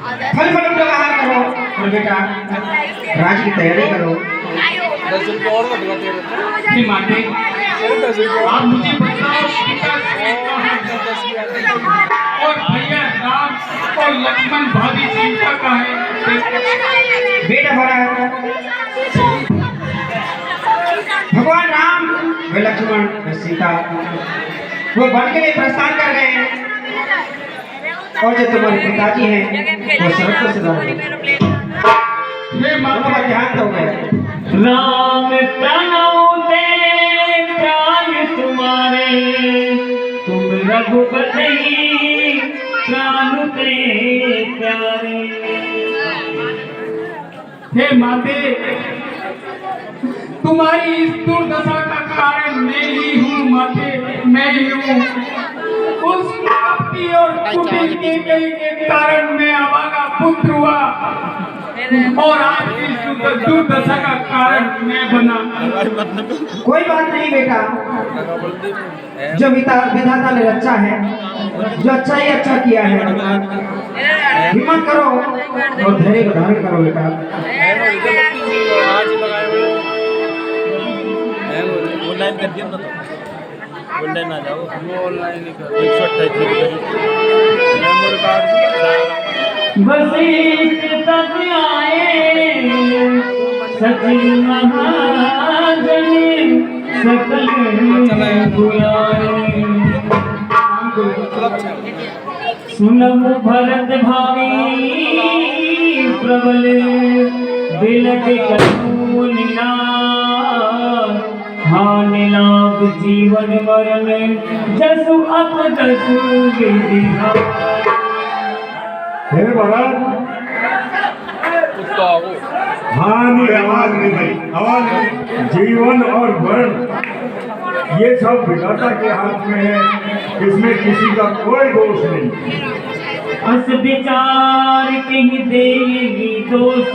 फल फल व्यवहार करो और बेटा राज की तैयारी करो। माते आप मुझे बताओ सीता और भैया राम और लक्ष्मण भाभी सीता का है। बेटा भरत भगवान राम व लक्ष्मण व सीता वो वन के लिए प्रस्थान कर गए हैं और जो तुम्हारे पिताजी हैं वो सड़क पर सजा रहे हैं। हे माता ध्यान दोगे। राम प्रणव दे प्राण तुम्हारे तुम रघुपति प्राण ते प्यारे। हे माते तुम्हारी इस दुर्दशा का कारण मैं ही हूँ माते, मैं ही हूँ। उस कपटी और कुटिल के कारण मैं अभागा पुत्र हुआ और आज इस दुर्दशा का कारण मैं बना। कोई बात नहीं बेटा, जो विधाता ने रचा है, जो अच्छा ही अच्छा किया है। हिम्मत करो और धैर्य को धारण करो बेटा। ऑनलाइन कर दिया ना, तो ऑनलाइन आ जाओ। वो ऑनलाइन ही कर 128 मेमोरी कार्ड वशिष्ठ तब आए सचिव महाजनी सकल बुलाए। सुनम भरत भावी प्रबल बिलख करूण हानि लाभ जीवन मरण जसु अप जसु विधि। हे भरत हानि आवाज नहीं भाई, आवाज जीवन और मरण ये सब विधाता के हाथ में है, इसमें किसी का कोई दोष नहीं। अस विचार कहीं देगी दोष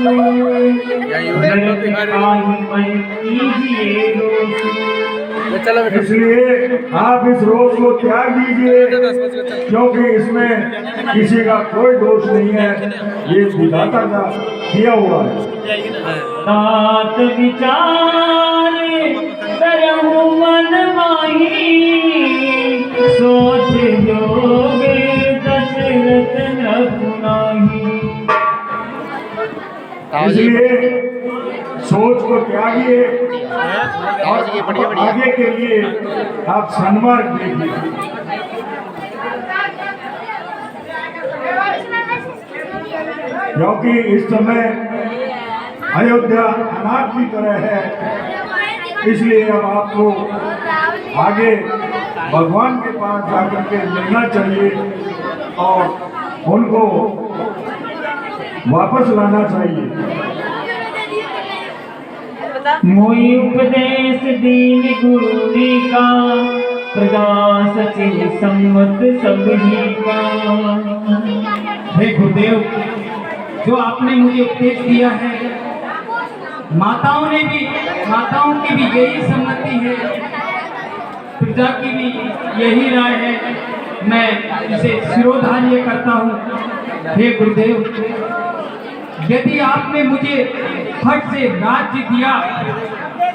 कीजिए रोष। इसलिए आप इस रोष को त्याग दीजिए, क्योंकि इसमें किसी का कोई दोष नहीं है, ये विधाता का किया हुआ है। तात विचार करहु मन माही सोच जोगे दशरथ न पुनाही। इसलिए सोच को त्यागिए और आगे के लिए आप सन्मार्ग देखिए। क्योंकि इस समय अयोध्या अनाथ की तरह है, इसलिए अब आपको आगे भगवान के पास जाकर के मिलना चाहिए और उनको वापस लाना चाहिए। मोई उपदेश दीन गुरु जी का प्रजा सचिव सम्मत सभी का। हे गुरुदेव, जो आपने मुझे उपदेश दिया है, माताओं की भी यही सम्मति है, प्रजा की भी यही राय है। मैं इसे शिरोधार्य करता हूँ। हे गुरुदेव, यदि आपने मुझे हट से राज्य दिया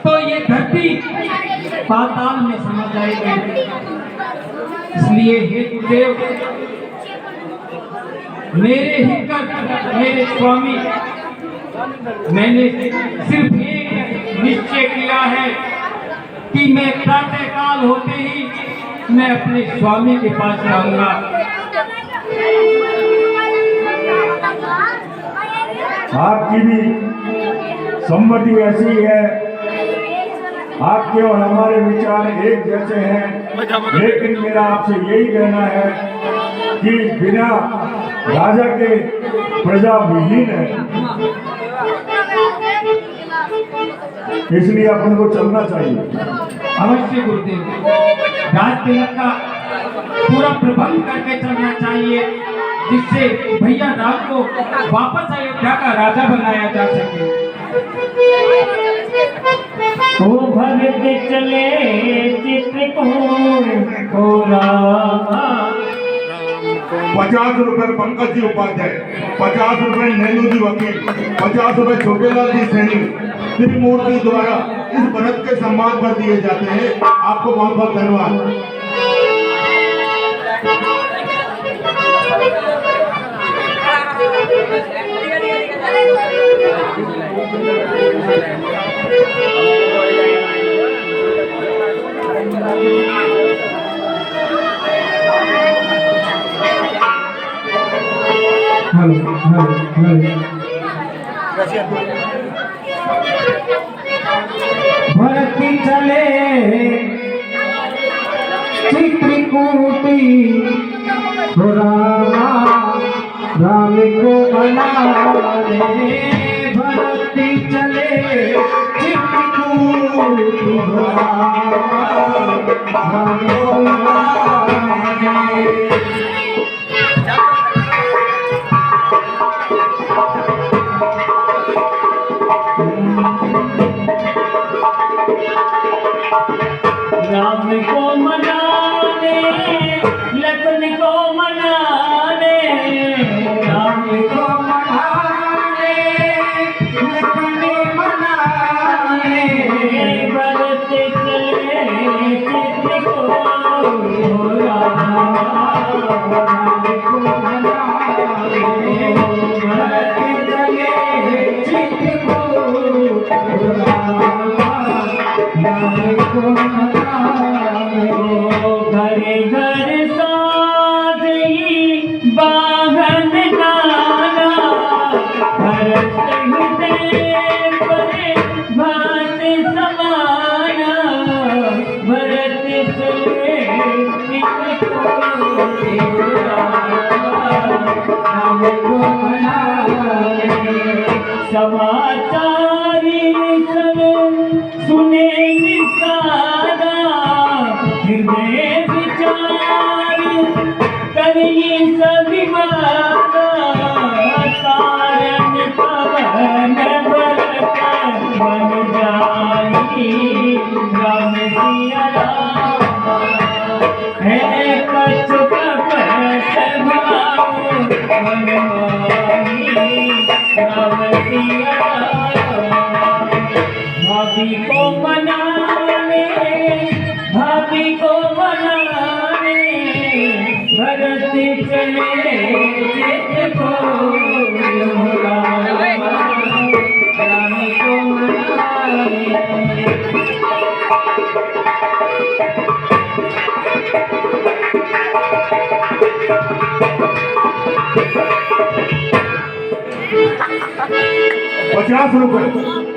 तो ये धरती पाताल में समा जाएगी। इसलिए हे गुरुदेव, मेरे हितकर मेरे स्वामी, मैंने सिर्फ एक निश्चय किया है कि मैं प्रातः काल होते ही मैं अपने स्वामी के पास जाऊंगा। आपकी भी सम्मति ऐसी है, आपके और हमारे विचार एक जैसे हैं, लेकिन मेरा आपसे यही कहना है कि बिना राजा के प्रजा विहीन है, इसलिए अपन को चलना चाहिए। अवश्य गुरुदेव, राज तिलक का पूरा प्रबंध करके चलना चाहिए, जिससे भैया राम को वापस अयोध्या का राजा बनाया जा सके। ओ भगत चले चित्रकूट को राम 50 रुपए पंकज जी उपाध्याय, 50 रुपए नेहरू जी वकील, 50 रुपए छोटेलाल जी सैनी त्रिमूर्ति द्वारा इस व्रत के सम्मान पर दिए जाते हैं। आपको बहुत बहुत धन्यवाद। भरती चले चित्रकूटी राम को मनाने, भरती चले चित्रकूटी राम को मनाने। राम को मनाने, लखन को मनाने, राम को मनाने, लखन मनाने, भरत चले चित्रकूट राम को मनाने, भरत चले चित्रकूट घरे घर साजई बाहन नाना, भरत हृदय परे भात समाना, भरत चले चित्रकूट राम को मनाने। समाचारी सब सुने निसादा, हृदय विचार करिए सभी माता, कारण पवन भरत बन जाई राम सिया राम, है कछ कपट भाव मन माही राम सिया राम। भाभी को मनाने, भाभी को मनाने, भरत चले चित्रकूट राम को मनाने।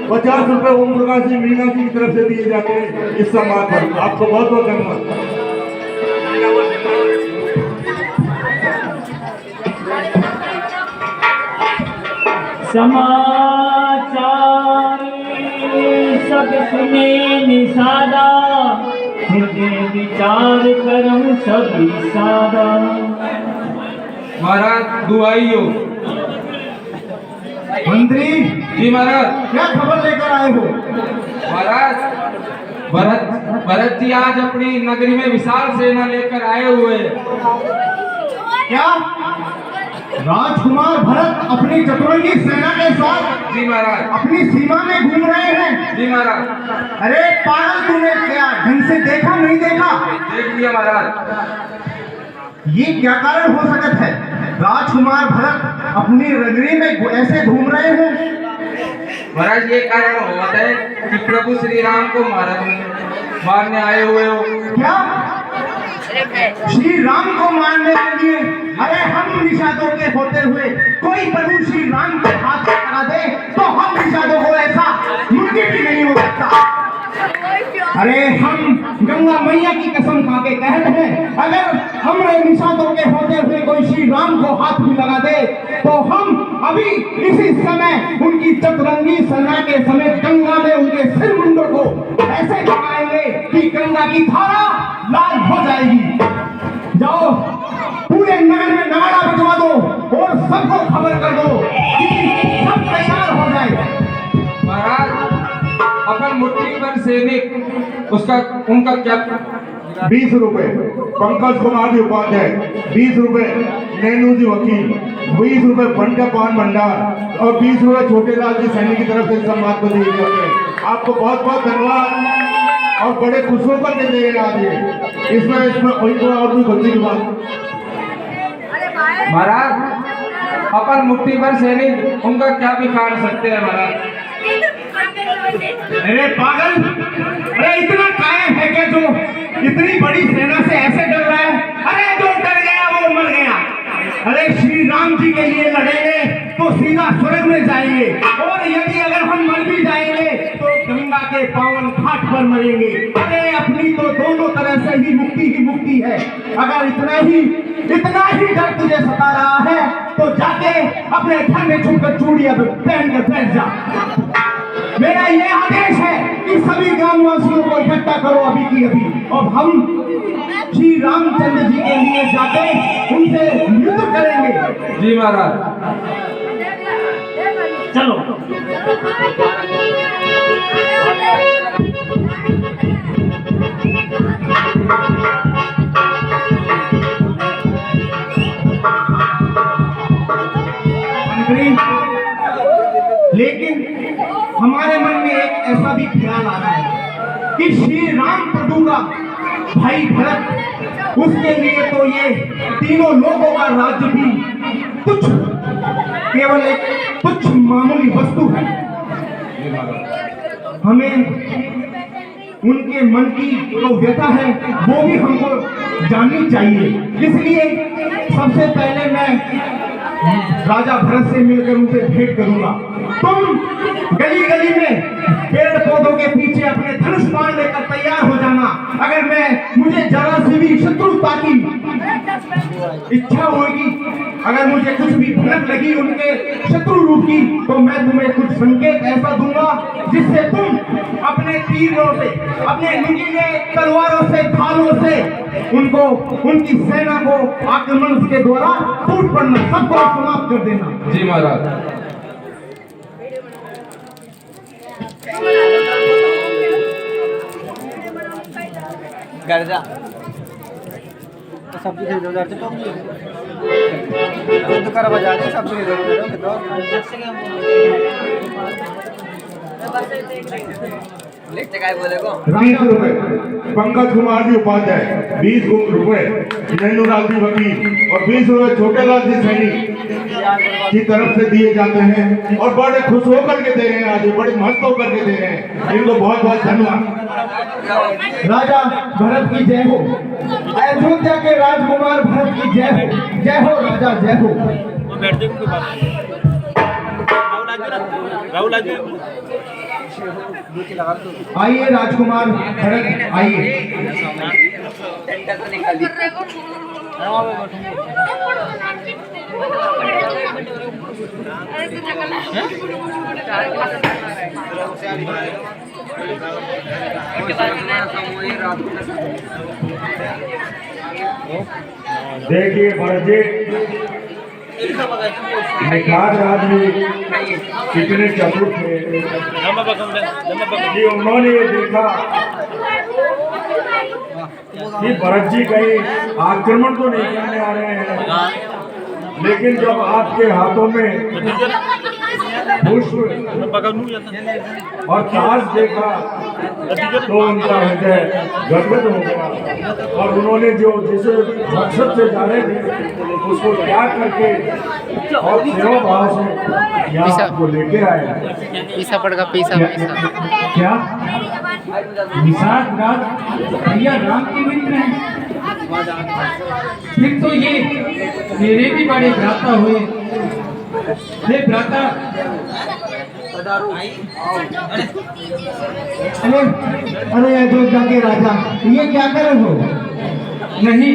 50 रुपए ओम प्रकाश जी मीना जी की तरफ से दिए जाते हैं इस सम्मान पर। आपको बहुत बहुत धन्यवाद। समाचार सब सुने निसादा, हृदय विचार करम सभी सादा। महाराज दुआइयो। मंत्री जी महाराज। क्या खबर लेकर आए हो? महाराज भरत जी आज अपनी नगरी में विशाल सेना लेकर आए हुए। क्या राजकुमार भरत अपनी चतुरंगी सेना के साथ जी महाराज अपनी सीमा में घूम रहे हैं? जी महाराज। अरे पागल, तूने क्या ढंग से देखा नहीं देखा? देख लिया महाराज। ये क्या कारण हो सकता है? राजकुमार भरत अपनी नगरी में ऐसे घूम रहे हैं? महाराज ये कारण होता है कि प्रभु श्री राम को मारने आए हुए हो। क्या श्री राम को मारने के लिए? अरे हम निषादों के होते हुए कोई प्रभु श्री राम के हाथ लगा दे तो हम निषादों को ऐसा मुमकिन भी नहीं हो सकता। अरे हम गंगा मैया की कसम खा के कह रहे हैं, अगर हमारे निषादों के होते हुए कोई श्री राम को हाथ भी लगा दे तो हम अभी इसी समय उनकी चतुरंगी सेना के समेत गंगा में उनके सिर मुंडों को ऐसे लगाएंगे कि गंगा की धारा लाल हो जाएगी। जाओ पूरे नगर में नगाड़ा बजवा दो और सबको खबर कर दो कि सब तैयार हो जाए। महाराज अपन मुट्ठी पर सैनिक उनका क्या 20 रुपए पंकज कुमार जी उपाध्याय, 20 रुपए नैनू जी वकील, 20 रुपए बंटा पान भंडार और 20 रुपए छोटे लाल जी सैनी की तरफ से सम्मान को दिए जाते हैं। आपको बहुत बहुत धन्यवाद और बड़े खुश होकर के दे रहे आज ये। इसमें और भी खुशी की बात। महाराज अपन मुट्ठी भर सैनिक उनका क्या भी काट सकते हैं महाराज। अरे पागल, अरे इतना कायम है क्या जो इतनी बड़ी सेना से ऐसे डर रहा है? अरे जो डर गया वो मर गया। अरे श्री राम जी के लिए लड़ेंगे तो सीधा स्वर्ग में जाएंगे, और यदि अगर हम मर भी जाएंगे तो गंगा के पावन घाट पर मरेंगे। अरे अपनी तो दोनों तरह से ही मुक्ति है। अगर इतना ही डर तुझे सता रहा है तो जाके अपने घर में छुपकर चूड़ियां पहन कर बैठ जा। मेरा ये आदेश है कि सभी ग्रामवासियों को इकट्ठा करो अभी की अभी, और हम श्री रामचंद्र जी के लिए जाके उनसे युद्ध करेंगे। जी महाराज। चलो लेकिन हमारे मन में एक ऐसा भी ख्याल आ रहा है कि श्री राम प्रभु का भाई भरत, उसके लिए तो ये तीनों लोगों का राज्य भी तुच्छ, केवल एक तुच्छ मामूली वस्तु है। हमें उनके मन की जो व्यथा है वो भी हमको जाननी चाहिए। इसलिए सबसे पहले मैं राजा भरत से मिलकर उनसे भेंट करूंगा। तुम गली गली में पेड़ पौधों के पीछे अपने धनुष बाण लेकर तैयार हो जाना। अगर मुझे जरा सी भी शत्रुता की इच्छा होगी, अगर मुझे कुछ भी भनक लगी उनके शत्रु रूप की, तो मैं तुम्हें कुछ संकेत ऐसा दूंगा जिससे तुम अपने तीरों से, अपने नुकीले तलवारों से, भालों से उनकी सेना को आक्रमण के द्वारा टूट पड़ना, सबको समाप्त कर देना। जी महाराज। घर जा सब्जी खरीदो जा तो कर बजा दे सब्जी खरीदो लिखते काय बोले को 20 रुपए पंकज कुमार जी उपाध्याय, 20 रुपए नैनू लाल जी वकील और 20 रुपए छोटे लाल जी सैनी की तरफ से दिए जाते हैं, और बड़े खुश होकर के दे रहे हैं आज, बड़े मस्त होकर के दे रहे हैं। इनको बहुत बहुत धन्यवाद। राजा भरत की जय हो, अयोध्या के राजकुमार भरत की जय हो। जय हो राजा, जय हो। वो बैठ जाए उनके पास। राहुल आज आइए राजकुमार भरत, आइए। देखिए भरत जी, निखार आदमी कितने चतुर थे कि उन्होंने ये देखा कि भरत जी कहीं आक्रमण तो नहीं करने आ रहे हैं, लेकिन जब आपके हाथों में पुष्प और ताज देखा तो उनका हृदय गदगद हो गया, और उन्होंने जिसे मकसद से जा रहे थे उसको त्याग करके और सेवा भाव से यहाँ आपको लेके आए। पीसा पड़ेगा, पीसा क्या निषाद राज भैया राम के मित्र हैं? फिर तो ये मेरे भी बड़े भ्राता हुए। हे भ्राता, अरे अयोध्या के राजा, ये क्या कर रहे हो? नहीं,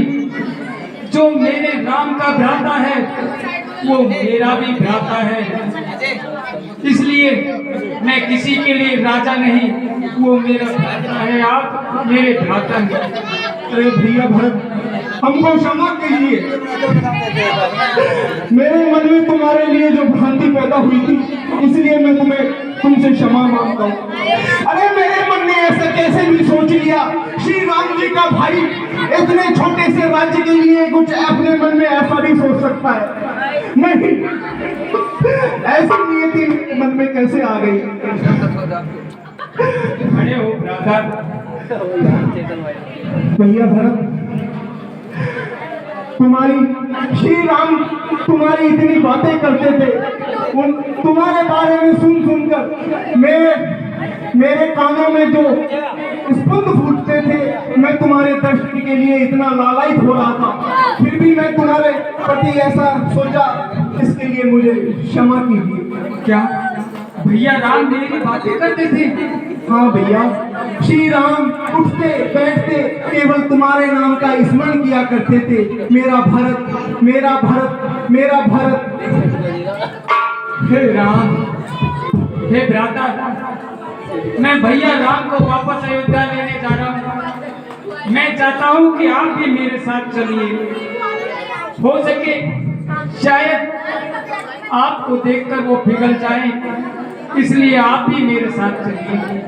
जो मेरे राम का भ्राता है वो मेरा भी भ्राता है, इसलिए मैं किसी के लिए राजा नहीं, वो मेरा भ्राता है। आप मेरे भ्राता हैं। अरे भैया भरत, हमको क्षमा कीजिए। मेरे मन में तुम्हारे लिए जो भ्रांति पैदा हुई थी, इसलिए मैं तुमसे क्षमा मांगता हूँ। अरे मेरे मन में ऐसा कैसे भी सोच लिया श्री राम जी का भाई इतने छोटे से राज्य के लिए कुछ अपने मन में ऐसा भी सोच सकता है? नहीं, ऐसी नियति मन में कैसे आ गई? खड़े हो ब्रदर। भैया भरत, श्री राम तुम्हारी इतनी बातें करते थे, उन तुम्हारे बारे में सुन सुनकर मेरे कानों में जो स्पंद फूटते थे, मैं तुम्हारे दर्शन के लिए इतना लालायित हो रहा था, फिर भी मैं तुम्हारे प्रति ऐसा सोचा, इसके लिए मुझे क्षमा कीजिए। क्या भैया राम मेरी बातें करते थे? हाँ भैया, श्री राम उठते बैठते केवल तुम्हारे नाम का स्मरण किया करते थे, मेरा भरत, मेरा भरत, मेरा भरत। हे राम, हे भ्राता, मैं भैया राम को वापस अयोध्या लेने जा रहा हूँ। मैं चाहता हूँ कि आप भी मेरे साथ चलिए। हो सके शायद आपको देखकर वो पिघल जाए, इसलिए आप भी मेरे साथ चलिए।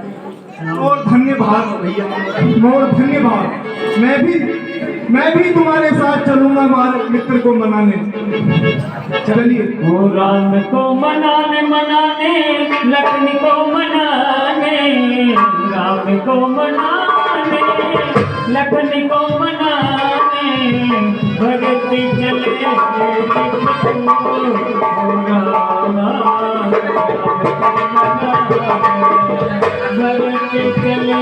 और धन्यवाद भैया, और धन्यवाद। मैं भी तुम्हारे साथ चलूंगा हमारे मित्र को मनाने। चलिए। ओ राम को मनाने मनाने, लखन को मनाने, राम को मनाने, लखन को मनाने, भगत चले भगत चले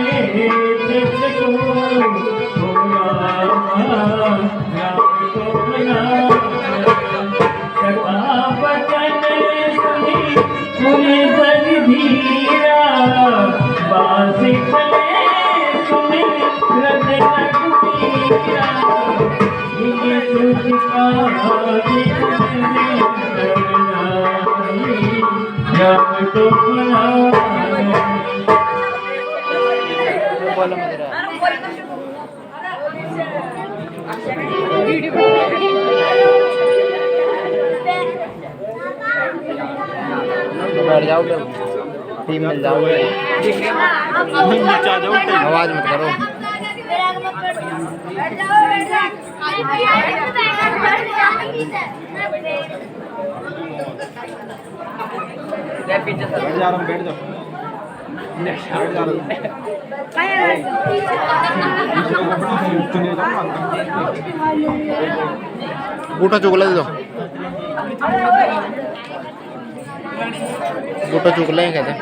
बैठ जाओ, टीम मिल जाओगे, आवाज मत करो। बैठ जाओ, बैठ जाओ। बूटा चुगला दे दो, बूटा चुगला ही कहते हैं।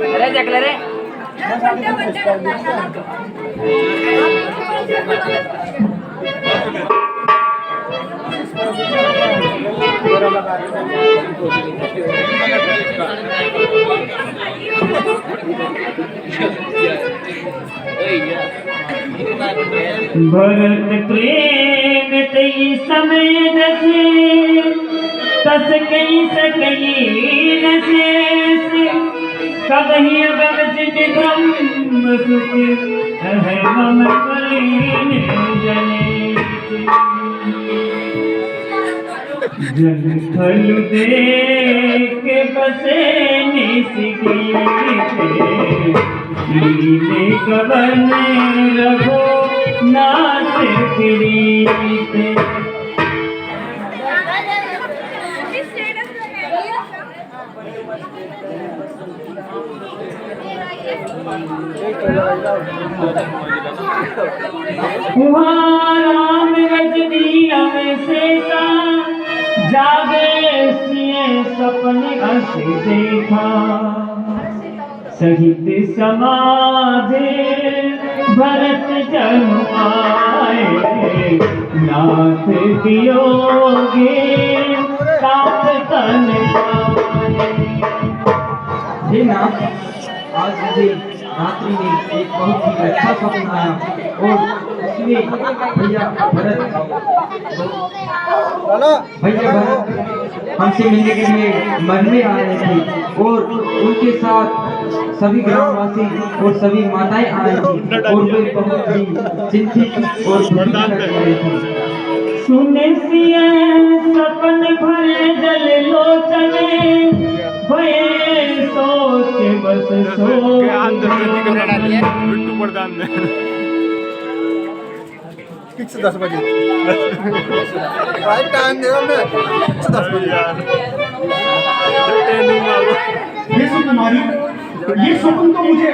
अरे जगले रे भरत प्रेम तई समय दसे, तस कई सकई नशेष, कबही अगमचित ब्रह्म सुख, है मम कलीन जनेश। जन थल देख बसे निसिगीते, लीले कवन रघो नाथ प्रीते। राम रजनी अवशेषा, जागे सिए सपने अस देखा, सहित समाधि भरत जनु आए, नाथ वियोगे साथ तन पाए। जी नाथ, आज भी रात्रि में एक बहुत ही अच्छा स्वप्न आया और उसमें भैया भरत हमसे मिलने के लिए मन में आ रहे थे और उनके साथ सभी ग्रामवासी और सभी माताएं आ रही थी और वे बहुत ही चिंतित और दुखी लग रहे थे। सुने सिया सपन भरे जल लोचने भये सोच बस सो बिट्टू प्रधान ने फिक्स 10 बजे राइट टाइम दे मैं फिक्स 10 बजे ये कुमारी ये स्वप्न तो मुझे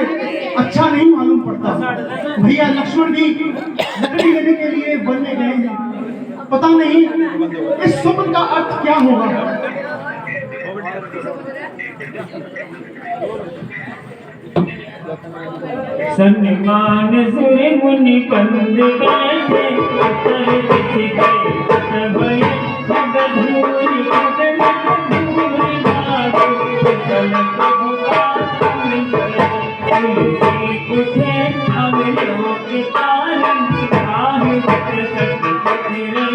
अच्छा नहीं मालूम पड़ता। भैया लक्ष्मण भी लकड़ी लेने के लिए वन में गए हैं, पता नहीं इस स्वप्न का अर्थ क्या होगा। सन्मान से मुनि कंद गए थे उतर दिख गए सबय बधूरी कदम धूरी भागो चलत बुका संग तुलसी उठे अब लोक तारण आह बट सक रहे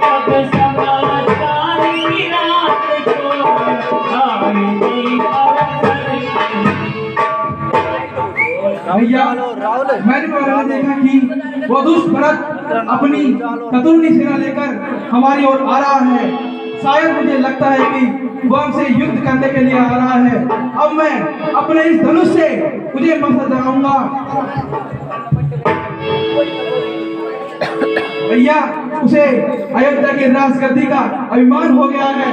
अब समाचार की रात को आए गई अवसर भैया मैंने पहले देखा कि वधुष भरत अपनी कतुर्नी सेना लेकर हमारी ओर आ रहा है। शायद मुझे लगता है कि वह हमसे युद्ध करने के लिए आ रहा है। अब मैं अपने इस धनुष से मुझे मकसद जगाऊंगा। भैया उसे अयोध्या के राजगद्दी का अभिमान हो गया है।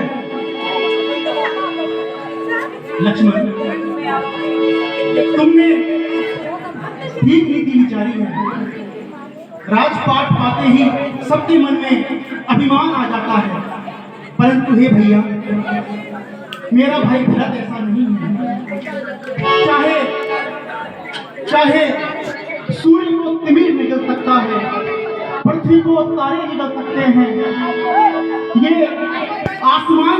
लक्ष्मण, तुमने ठीक नीति विचारी है। राजपाट पाते ही सबके मन में अभिमान आ जाता है, परंतु हे भैया, मेरा भाई भरत ऐसा नहीं है। चाहे सूर्य को तिमिर निकल सकता है, पृथ्वी को तारे निकल सकते हैं, ये आसमान